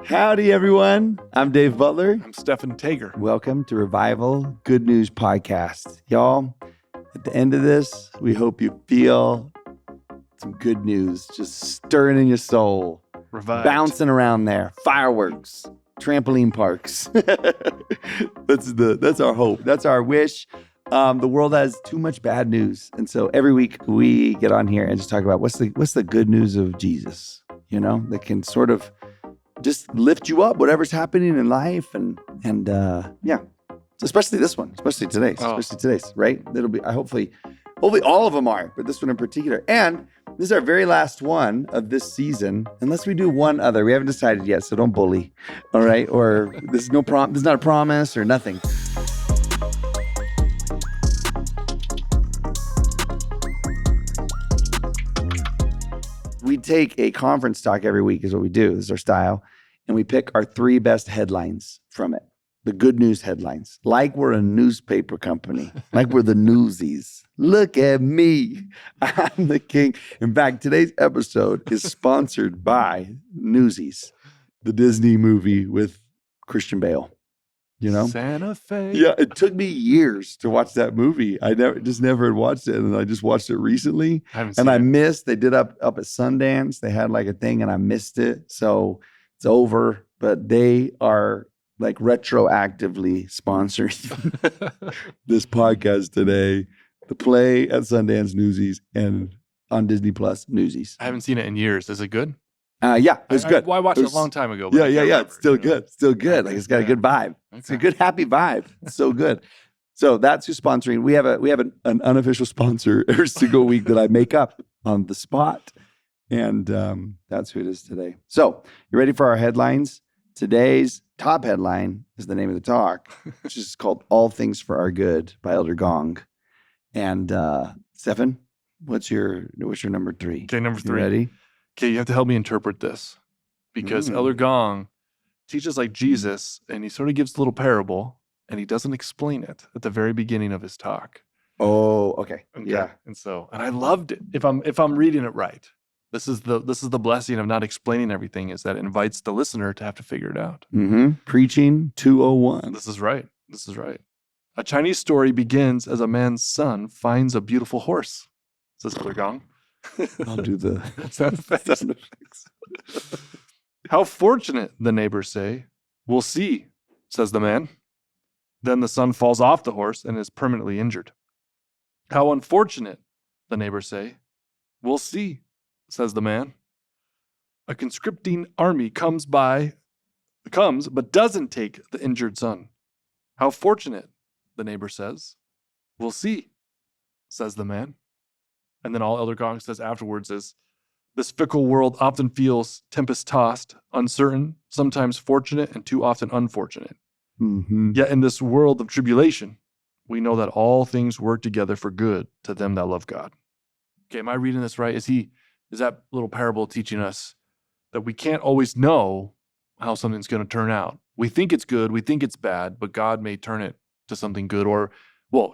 Howdy, everyone. I'm Dave Butler. I'm Stephen Tager. Welcome to Revival Good News Podcast. Y'all, at the end of this, we hope you feel some good news just stirring in your soul. Revived. Bouncing around there. Fireworks. Trampoline parks. That's our hope. That's our wish. The world has too much bad news. And so every week we get on here and just talk about what's the good news of Jesus, that can sort of just lift you up, whatever's happening in life. And especially this one, especially today's, right? It'll be, hopefully all of them are, but this one in particular. And this is our very last one of this season, unless we do one other. We haven't decided yet, so don't bully, all right? Or this is not a promise or nothing. We take a conference talk every week is what we do. This is our style. And we pick our 3 best headlines from it. The good news headlines. Like we're a newspaper company. Like we're the Newsies. Look at me. I'm the king. In fact, today's episode is sponsored by Newsies, the Disney movie with Christian Bale. Santa Fe. Yeah, it took me years to watch that movie. I never had watched it, and I just watched it recently. I missed. They did up at Sundance. They had like a thing, and I missed it. So it's over. But they are like retroactively sponsoring this podcast today. The play at Sundance, Newsies, and on Disney Plus, Newsies. I haven't seen it in years. Is it good? Yeah, it was good. I watched it a long time ago. Yeah. It's still good. Still good. Like it's got a good vibe. Okay. It's a good, happy vibe. It's so good. So that's who's sponsoring. We have an unofficial sponsor every single week that I make up on the spot. And that's who it is today. So you ready for our headlines? Today's top headline is the name of the talk, which is called All Things for Our Good by Elder Gong. And Stephen, what's your number 3? Okay, number 3. You ready? Okay, you have to help me interpret this because Elder Gong teaches like Jesus, and he sort of gives a little parable, and he doesn't explain it at the very beginning of his talk. Oh, okay. Yeah. And I loved it. If I'm reading it right, this is the blessing of not explaining everything, is that it invites the listener to have to figure it out. Mm-hmm. Preaching 201. This is right. A Chinese story begins as a man's son finds a beautiful horse. Says Elder Gong. I'll do the sound effects. How fortunate, the neighbors say. We'll see, says the man. Then the son falls off the horse and is permanently injured. How unfortunate, the neighbors say. We'll see, says the man. A conscripting army comes but doesn't take the injured son. How fortunate, the neighbor says. We'll see, says the man. And then all Elder Gong says afterwards is, this fickle world often feels tempest-tossed, uncertain, sometimes fortunate, and too often unfortunate. Mm-hmm. Yet in this world of tribulation, we know that all things work together for good to them that love God. Okay, am I reading this right? Is that little parable teaching us that we can't always know how something's going to turn out? We think it's good, we think it's bad, but God may turn it to something good, or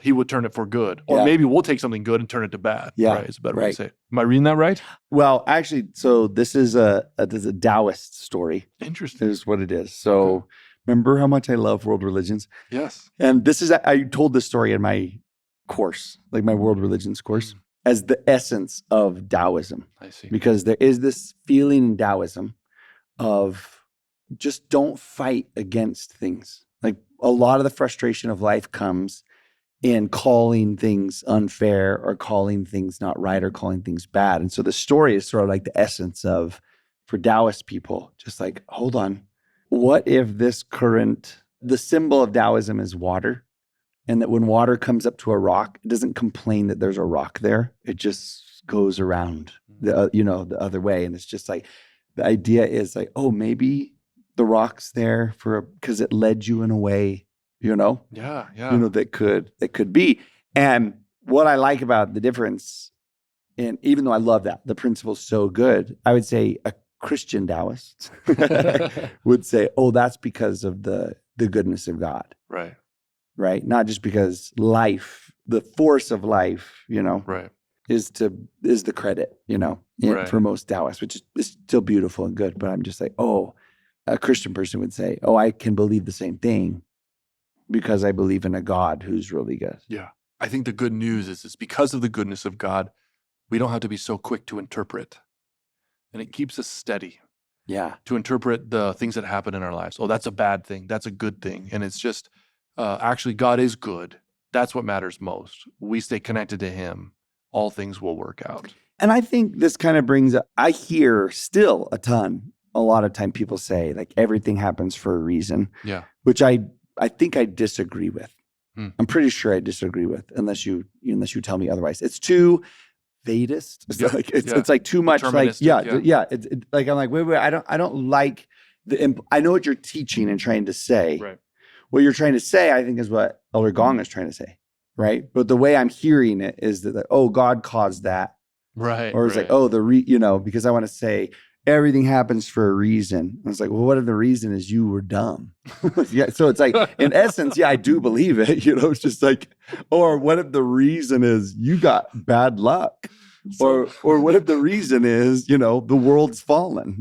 he would turn it for good. Or maybe we'll take something good and turn it to bad. Yeah. Right? It's a better way to say it. Am I reading that right? Well, actually, so this is a Taoist story. Interesting. Is what it is. So remember how much I love world religions? Yes. And I told this story in my course, like my world religions course, as the essence of Taoism. I see. Because there is this feeling in Taoism of just don't fight against things. Like a lot of the frustration of life comes in calling things unfair or calling things not right or calling things bad. And so the story is sort of like the essence of, for Taoist people, just like, hold on, what if the symbol of Taoism is water, and that when water comes up to a rock, it doesn't complain that there's a rock there. It just goes around the other way. And it's just like, the idea is like, oh, maybe the rock's there because it led you in a way, that could be. And what I like about the difference, and even though I love that, the principle's so good, I would say a Christian Taoist would say, oh, that's because of the goodness of God. Right? Not just because life, the force of life, Right. is the credit, for most Taoists, which is still beautiful and good. But I'm just like, oh, a Christian person would say, oh, I can believe the same thing because I believe in a God who's really good. Yeah. I think the good news is because of the goodness of God, we don't have to be so quick to interpret. And it keeps us steady to interpret the things that happen in our lives. Oh, that's a bad thing. That's a good thing. And it's just, actually, God is good. That's what matters most. We stay connected to him. All things will work out. And I think this kind of brings up, I hear still a lot of time people say like everything happens for a reason. Yeah. Which I think I disagree with. I'm pretty sure I disagree with, unless you tell me otherwise. It's too Vedist. It's like it's like too much. Like It's like I'm like wait. I don't like I know what you're teaching and trying to say. Right. What you're trying to say, I think, is what Elder Gong is trying to say. Right. But the way I'm hearing it is that oh, God caused that. Right. Or it's like oh because I want to say everything happens for a reason. I was like, well, what if the reason is you were dumb? Yeah. So it's like, in essence, yeah, I do believe it. It's just like, or what if the reason is you got bad luck? Or what if the reason is, the world's fallen,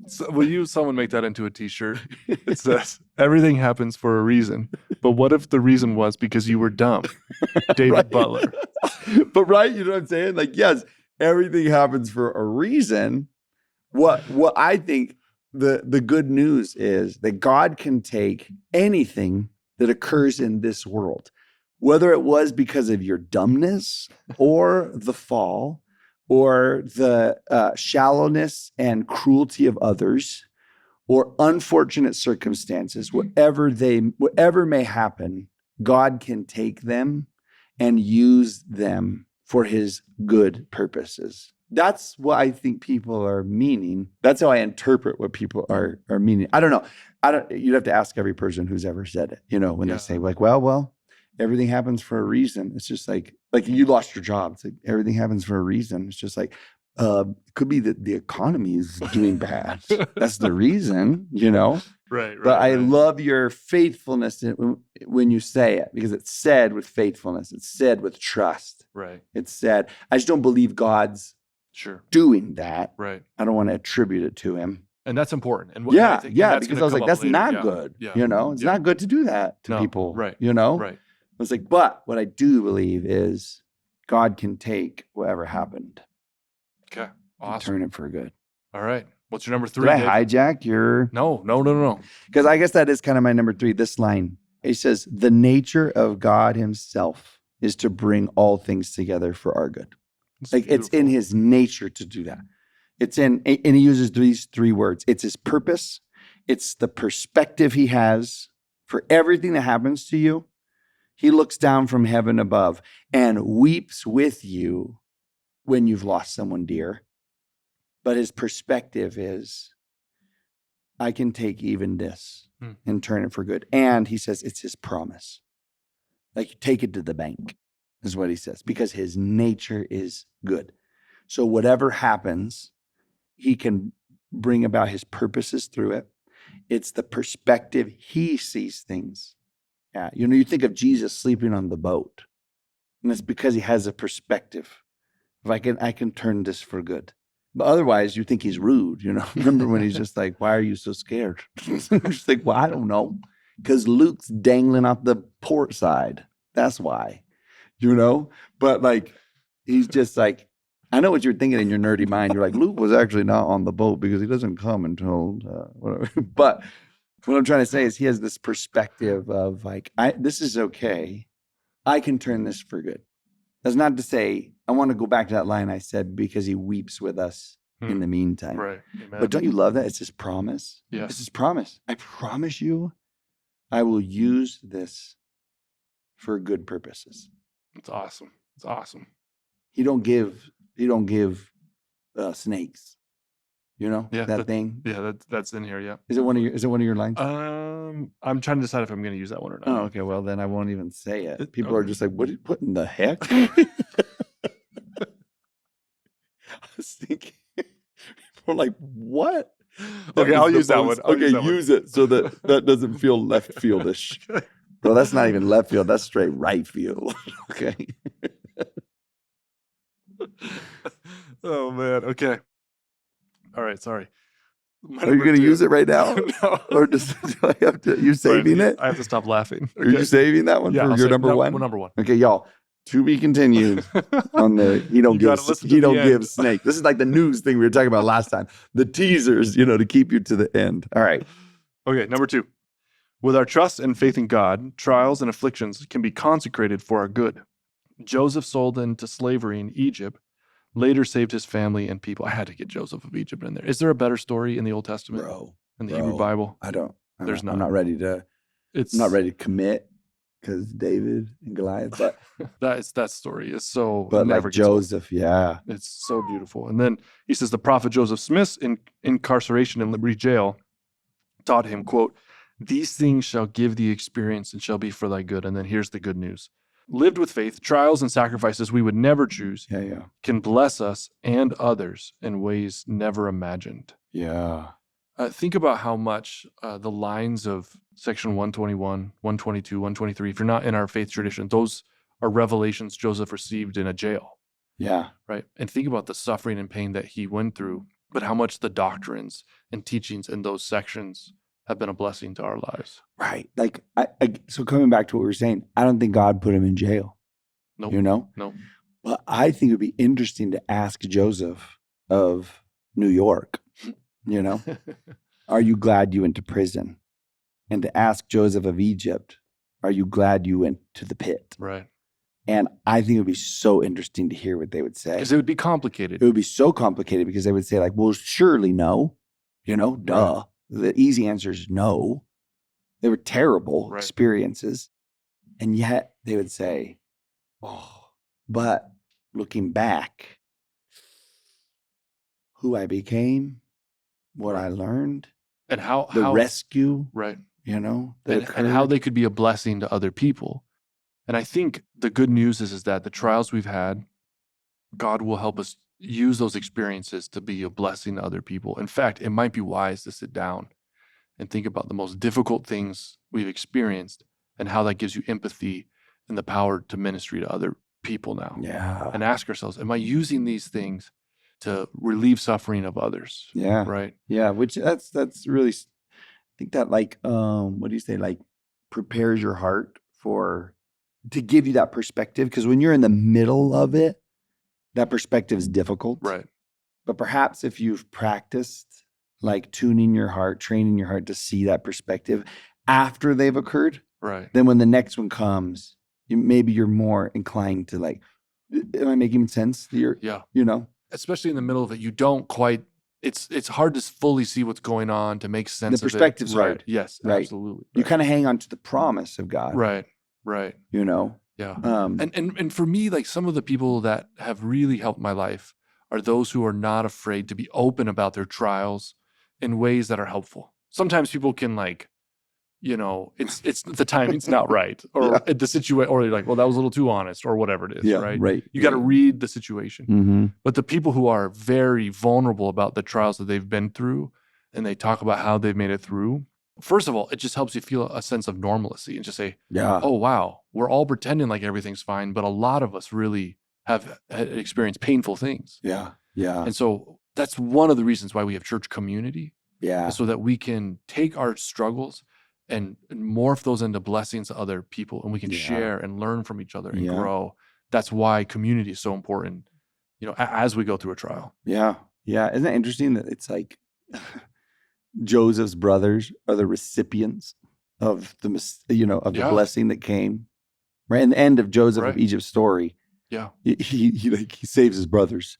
So will someone make that into a t-shirt? It says, everything happens for a reason. But what if the reason was because you were dumb? David Butler. But right, you know what I'm saying? Like, yes, everything happens for a reason. What I think the good news is that God can take anything that occurs in this world, whether it was because of your dumbness or the fall or the shallowness and cruelty of others or unfortunate circumstances, whatever may happen, God can take them and use them for his good purposes. That's what I think people are meaning. That's how I interpret what people are meaning. I don't know. You'd have to ask every person who's ever said it, when they say like, well, everything happens for a reason. It's just like you lost your job. It's like everything happens for a reason. It's just like, it could be that the economy is doing bad. That's the reason, Right. But I love your faithfulness when you say it, because it's said with faithfulness. It's said with trust. Right. It's said. I just don't believe God's doing that. Right. I don't want to attribute it to him. And that's important. And because I was like, that's not good. Yeah. It's not good to do that to people. Right. Right. I was like, but what I do believe is God can take whatever happened. Okay. Awesome. And turn it for good. All right. What's your number 3? Did I hijack your? No. Because I guess that is kind of my number 3. This line, it says, the nature of God himself is to bring all things together for our good. It's in his nature to do that. And he uses these 3 words. It's his purpose. It's the perspective he has for everything that happens to you. He looks down from heaven above and weeps with you when you've lost someone dear. But his perspective is, I can take even this and turn it for good. And he says it's his promise. Like, take it to the bank, is what he says, because his nature is good. So whatever happens, he can bring about his purposes through it. It's the perspective he sees things at. You think of Jesus sleeping on the boat, and it's because he has a perspective. If I can turn this for good. But otherwise, you think he's rude, Remember when he's just like, why are you so scared? I'm just like, well, I don't know. Because Luke's dangling off the port side. That's why, But like, he's just like, I know what you're thinking in your nerdy mind. You're like, Luke was actually not on the boat because he doesn't come until whatever. But what I'm trying to say is he has this perspective of like, this is okay. I can turn this for good. That's not to say, I want to go back to that line I said, because he weeps with us in the meantime. Right. Amen. But don't you love that? It's his promise. Yeah. It's his promise. I promise you, I will use this for good purposes. It's awesome. It's awesome. He don't give snakes. That thing. Yeah, that's in here. Yeah. Is it one of your lines? I'm trying to decide if I'm going to use that one or not. Oh, okay. Well, then I won't even say it. People are just like, what in the heck? I was thinking, people are like, what? Okay, I'll use that one. Use it so that doesn't feel left fieldish. Well, that's not even left field. That's straight right field. Okay. Oh, man. Okay. All right. Sorry. Are you going to use it right now? No. Or just do I have to? You saving Right, it? I have to stop laughing. Are you saving that one Yeah, for I'll your say- number no, one? Number one. Okay, y'all. To be continued on the he don't You gotta give listen to he the don't end. give snake. This is like the news thing we were talking about last time. The teasers, to keep you to the end. All right. Okay, number two. With our trust and faith in God, trials and afflictions can be consecrated for our good. Joseph sold into slavery in Egypt, later saved his family and people. I had to get Joseph of Egypt in there. Is there a better story in the Old Testament? In the Hebrew Bible? I don't. There's I'm not. not ready to. It's I'm not ready to commit because David and Goliath, but that story is so. but never like gets old. Joseph, yeah, It's so beautiful. And then he says the prophet Joseph Smith's incarceration in Liberty Jail taught him, quote, "These things shall give thee experience and shall be for thy good." And then here's the good news. Lived with faith, trials and sacrifices we would never choose yeah, can bless us and others in ways never imagined. yeah. Think about how much the lines of section 121, 122, 123, if you're not in our faith tradition, those are revelations Joseph received in a jail, Yeah. right? And think about the suffering and pain that he went through, but how much the doctrines and teachings in those sections have been a blessing to our lives. Right. Like, so coming back to what we were saying, I don't think God put him in jail. Nope. No. But I think it would be interesting to ask Joseph of New York, are you glad you went to prison? And to ask Joseph of Egypt, are you glad you went to the pit? Right. And I think it would be so interesting to hear what they would say. Because it would be complicated. It would be so complicated because they would say like, well, surely no, duh. Right. The easy answer is no. They were terrible experiences. And yet they would say, but looking back, who I became, what I learned, and how rescue, right. And how they could be a blessing to other people. And I think the good news is that the trials we've had, God will help us use those experiences to be a blessing to other people. In fact, it might be wise to sit down and think about the most difficult things we've experienced and how that gives you empathy and the power to ministry to other people now. Yeah. And ask ourselves, am I using these things to relieve suffering of others? Yeah. Right. Yeah. Which that's really, I think that what do you say? Like prepares your heart to give you that perspective. Because when you're in the middle of it, that perspective is difficult. Right. But perhaps if you've practiced like training your heart to see that perspective after they've occurred, right, then when the next one comes, maybe you're more inclined to like, am I making sense? Especially in the middle of it, you don't quite, it's hard to fully see what's going on, to make sense of it. The perspective's hard. Yes, right. Absolutely. You kind of hang on to the promise of God. Right. Yeah. And for me, like some of the people that have really helped my life are those who are not afraid to be open about their trials in ways that are helpful. Sometimes people can it's the timing's not right, or the situation, or they're like, well, that was a little too honest, or whatever it is, right? Right. You got to read the situation. Mm-hmm. But the people who are very vulnerable about the trials that they've been through, and they talk about how they've made it through, first of all, it just helps you feel a sense of normalcy and just say, oh, wow, we're all pretending like everything's fine, but a lot of us really have experienced painful things. Yeah. And so that's one of the reasons why we have church community. Yeah. So that we can take our struggles and morph those into blessings to other people, and we can share and learn from each other and grow. That's why community is so important, as we go through a trial. Yeah. Yeah. Isn't that interesting that it's like Joseph's brothers are the recipients of the blessing that came, right? In the end of Joseph of Egypt's story, he saves his brothers.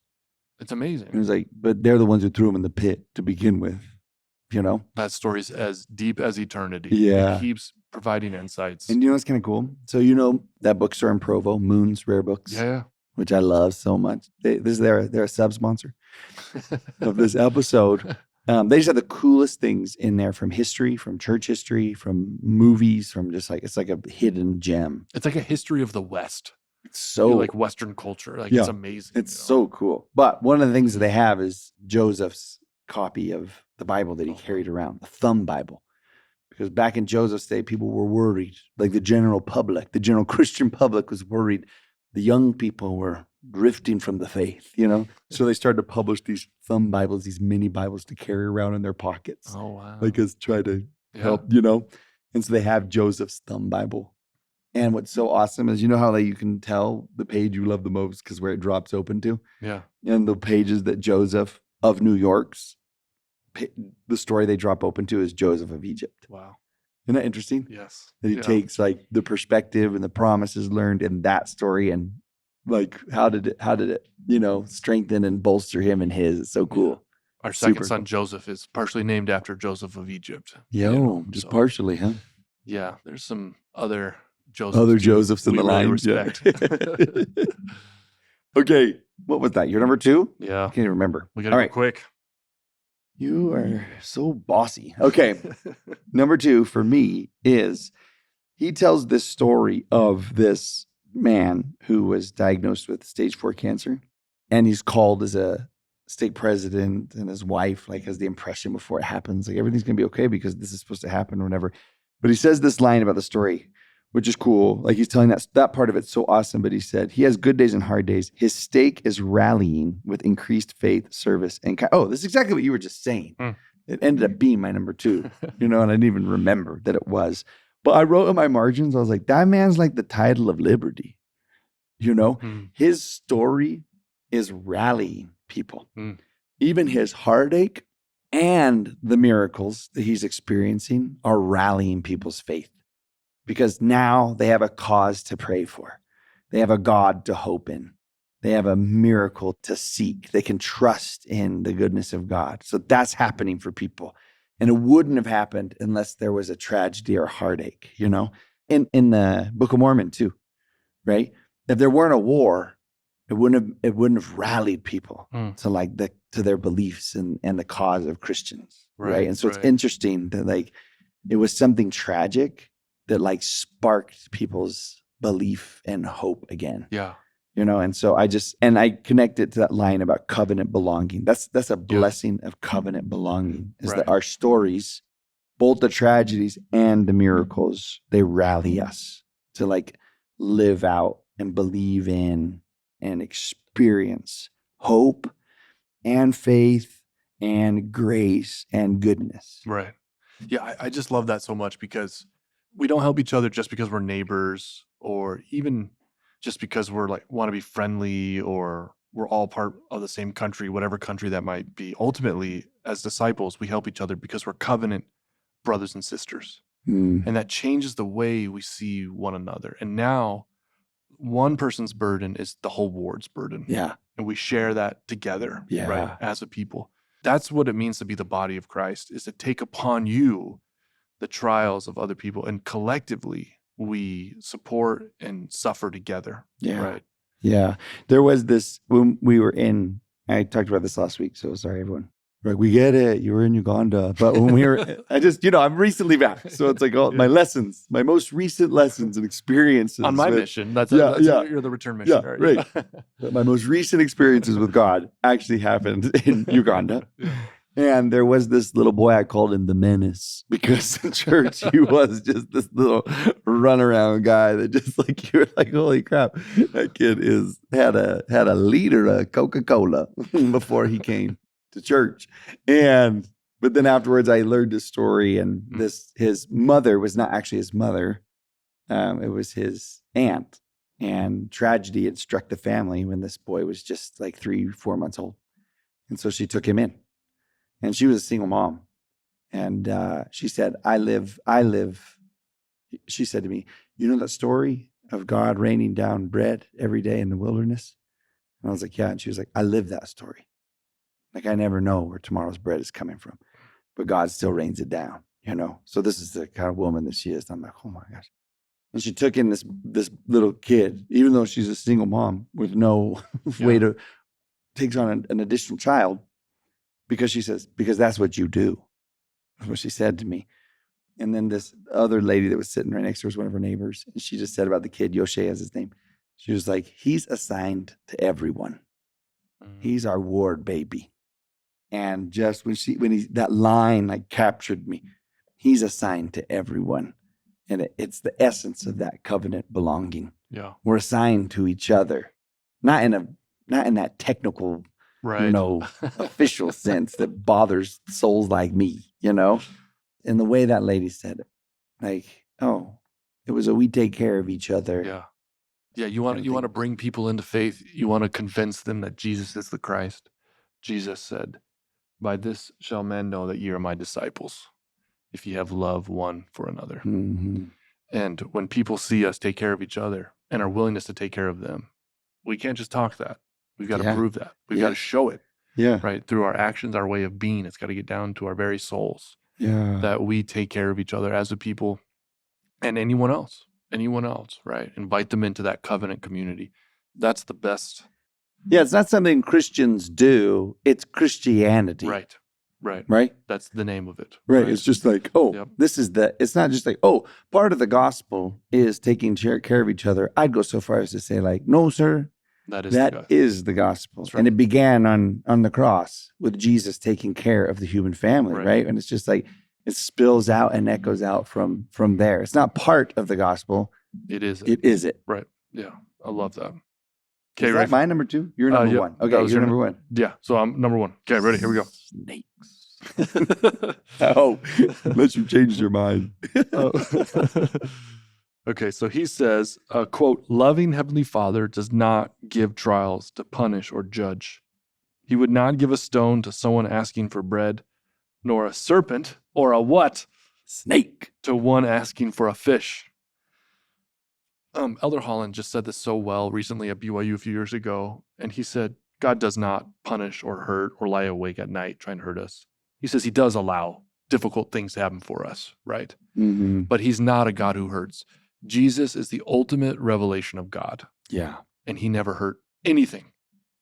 It's amazing. And it's like, but they're the ones who threw him in the pit to begin with. That story's as deep as eternity. Yeah. It keeps providing insights. And what's kind of cool? So that bookstore in Provo, Moon's Rare Books. Yeah. Which I love so much. They're a sub-sponsor of this episode. They just have the coolest things in there from history, from church history, from movies, from just like, it's like a hidden gem. It's like a history of the West. It's so like Western culture. It's amazing. It's so cool. But one of the things that they have is Joseph's copy of the Bible that he carried around, the thumb Bible. Because back in Joseph's day, people were worried. Like the general Christian public was worried. The young people were drifting from the faith, So they started to publish these thumb Bibles, these mini Bibles to carry around in their pockets. Oh, wow. Like as try to Yeah. help, And so they have Joseph's thumb Bible. And what's so awesome is, how you can tell the page you love the most because where it drops open to. Yeah. And the pages that Joseph of New York's, the story they drop open to is Joseph of Egypt. Wow. Isn't that interesting? Yes. That he takes like the perspective and the promises learned in that story and like how did it, strengthen and bolster him and his. It's so cool. Yeah. Our second Super son, cool. Joseph, is partially named after Joseph of Egypt. Just partially, huh? Yeah. There's some other Josephs. Other Josephs in the really line. respect. Yeah. Okay. What was that? Your number 2? Yeah. I can't even remember. We got to go quick. You are so bossy. Okay. Number 2 for me is he tells this story of this man who was diagnosed with stage 4 cancer. And he's called as a stake president, and his wife like has the impression before it happens, like everything's going to be okay because this is supposed to happen or whatever. But he says this line about the story, which is cool. Like he's telling that part of it's so awesome. But he said, he has good days and hard days. His stake is rallying with increased faith, service, and this is exactly what you were just saying. It ended up being my number 2, and I didn't even remember that it was. But I wrote in my margins, I was like, that man's like the title of liberty. His story is rallying people. Even his heartache and the miracles that he's experiencing are rallying people's faith. Because now they have a cause to pray for. They have a God to hope in. They have a miracle to seek. They can trust in the goodness of God. So that's happening for people. And it wouldn't have happened unless there was a tragedy or heartache, In the Book of Mormon too, right? If there weren't a war, it wouldn't have rallied people to their beliefs and the cause of Christians, right? And so it's interesting that it was something tragic that sparked people's belief and hope again. Yeah. And so I connect it to that line about covenant belonging. That's a blessing of covenant belonging is that our stories, both the tragedies and the miracles, they rally us to live out and believe in and experience hope and faith and grace and goodness. Right. Yeah. I just love that so much because we don't help each other just because we're neighbors or even just because we're want to be friendly or we're all part of the same country, whatever country that might be. Ultimately, as disciples, we help each other because we're covenant brothers and sisters. And that changes the way we see one another. And now one person's burden is the whole ward's burden. Yeah. And we share that together, Yeah. right, as a people. That's what it means to be the body of Christ, is to take upon you the trials of other people, and collectively we support and suffer together. Yeah. Right. Yeah. There was this, when we were I talked about this last week, so sorry, everyone. We get it. You were in Uganda. But when we were, I'm recently back. So it's all my lessons, my most recent lessons and experiences. On my mission. You're the return missionary. Yeah, right. But my most recent experiences with God actually happened in Uganda. Yeah. And there was this little boy, I called him the menace, because in church he was just this little runaround guy that just you were like, holy crap, that kid had a liter of Coca-Cola before he came to church. But then afterwards I learned this story, and his mother was not actually his mother. It was his aunt, and tragedy had struck the family when this boy was just 3-4 months old. And so she took him in. And she was a single mom. And she said, she said to me, you know that story of God raining down bread every day in the wilderness? And I was like, yeah. And she was like, I live that story. I never know where tomorrow's bread is coming from, but God still rains it down, So this is the kind of woman that she is. And I'm like, oh my gosh. And she took in this little kid, even though she's a single mom with no way to, takes on an additional child. Because she says, because that's what you do. That's what she said to me. And then this other lady that was sitting right next to her was one of her neighbors. And she just said about the kid, Yoshe as his name. She was like, he's assigned to everyone. He's our ward baby. And just that line captured me. He's assigned to everyone. And it's the essence of that covenant belonging. Yeah. We're assigned to each other. not in that technical, Right. official sense that bothers souls like me, in the way that lady said it, like, oh, it was we take care of each other. Yeah. Yeah, you want to bring people into faith. You want to convince them that Jesus is the Christ. Jesus said, "By this shall men know that ye are my disciples, if ye have love one for another." Mm-hmm. And when people see us take care of each other and our willingness to take care of them, we can't just talk that. We've got to prove that. We've got to show it. Yeah. Right? Through our actions, our way of being. It's got to get down to our very souls. Yeah. That we take care of each other as a people and anyone else, right? Invite them into that covenant community. That's the best. Yeah, it's not something Christians do. It's Christianity. Right. That's the name of it. Right. It's just like, it's not just like, part of the gospel is taking care of each other. I'd go so far as to say, like, no, sir, that is the gospel. Right. And it began on the cross with Jesus taking care of the human family, right? And it's just like, it spills out and echoes out from there. It's not part of the gospel. It is. It is it. Right. Yeah. I love that. Okay, ready? My number 2? You're number 1. Okay, you're number 1. Yeah, so I'm number 1. Okay, ready? Here we go. Snakes. Unless you changed your mind. Okay, so he says, quote, "Loving Heavenly Father does not give trials to punish or judge. He would not give a stone to someone asking for bread, nor a serpent or a what? Snake. To one asking for a fish." Elder Holland just said this so well recently at BYU a few years ago, and he said, God does not punish or hurt or lie awake at night trying to hurt us. He says he does allow difficult things to happen for us, right? Mm-hmm. But he's not a God who hurts. Jesus is the ultimate revelation of God. Yeah. And he never hurt anything,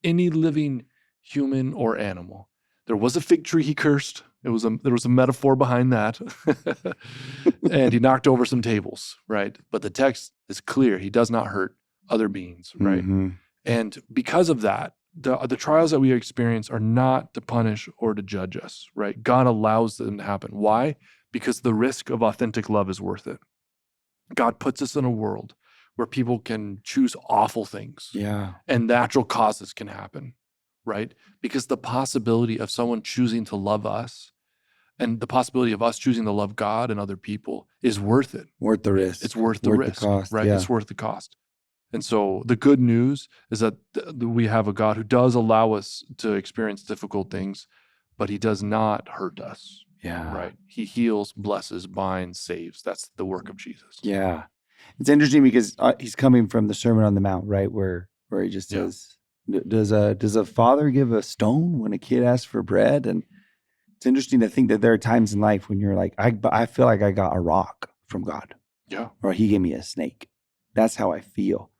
any living human or animal. There was a fig tree he cursed. There was a metaphor behind that. And he knocked over some tables, right? But the text is clear. He does not hurt other beings, right? Mm-hmm. And because of that, the trials that we experience are not to punish or to judge us, right? God allows them to happen. Why? Because the risk of authentic love is worth it. God puts us in a world where people can choose awful things. Yeah. And natural causes can happen, right? Because the possibility of someone choosing to love us and the possibility of us choosing to love God and other people is worth it. Worth the risk. It's worth the risk, cost, right? Yeah. It's worth the cost. And so the good news is that we have a God who does allow us to experience difficult things, but he does not hurt us. Yeah. Right. He heals, blesses, binds, saves. That's the work of Jesus. Yeah. It's interesting because he's coming from the Sermon on the Mount, right? Where he just says, does a father give a stone when a kid asks for bread? And it's interesting to think that there are times in life when you're like, I feel like I got a rock from God. Yeah. Or he gave me a snake. That's how I feel.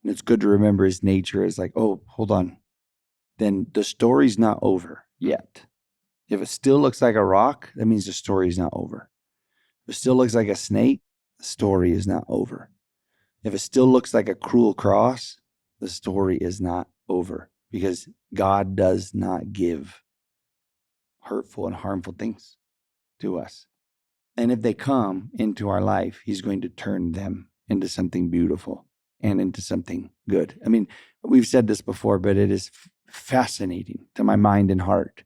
And it's good to remember his nature is like, oh, hold on. Then the story's not over yet. If it still looks like a rock, that means the story is not over. If it still looks like a snake, the story is not over. If it still looks like a cruel cross, the story is not over, because God does not give hurtful and harmful things to us. And if they come into our life, he's going to turn them into something beautiful and into something good. I mean, we've said this before, but it is fascinating to my mind and heart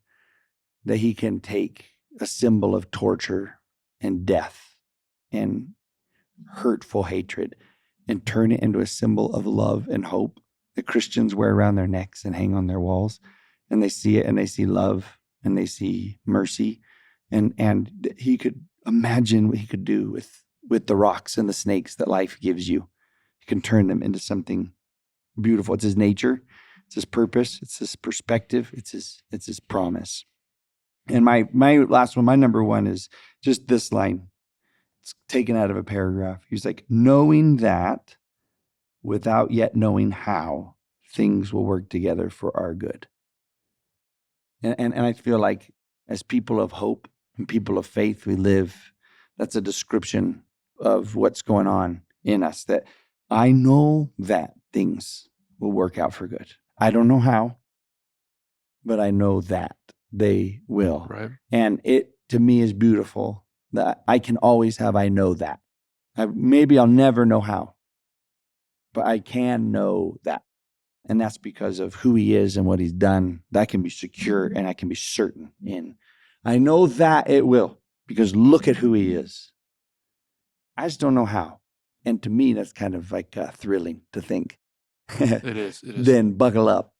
that he can take a symbol of torture and death and hurtful hatred and turn it into a symbol of love and hope that Christians wear around their necks and hang on their walls. And they see it and they see love and they see mercy. And he could imagine what he could do with the rocks and the snakes that life gives you. He can turn them into something beautiful. It's his nature. It's his purpose. It's his perspective. It's his promise. And my last one, my number 1 is just this line. It's taken out of a paragraph. He's like, knowing that without yet knowing how things will work together for our good. And I feel like as people of hope and people of faith, we live, that's a description of what's going on in us, that I know that things will work out for good. I don't know how, but I know that they will. Right. And it, to me, is beautiful that I can always have, I know that. Maybe I'll never know how, but I can know that. And that's because of who he is and what he's done. That can be secure and I can be certain in. I know that it will, because look at who he is. I just don't know how. And to me, that's kind of like thrilling to think. It is. Then buckle up,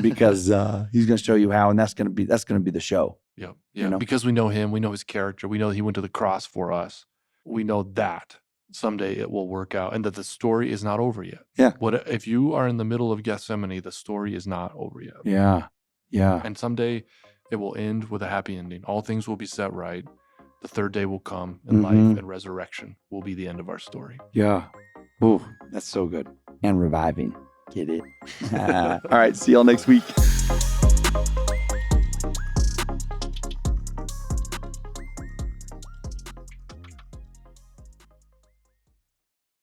because he's going to show you how, and that's going to be the show. Yeah. You know? Because we know him, we know his character, we know he went to the cross for us. We know that someday it will work out, and that the story is not over yet. Yeah. What if you are in the middle of Gethsemane? The story is not over yet. Yeah. And someday it will end with a happy ending. All things will be set right. The third day will come, and life and resurrection will be the end of our story. Yeah. Ooh, that's so good. And reviving. Get it? All right. See y'all next week.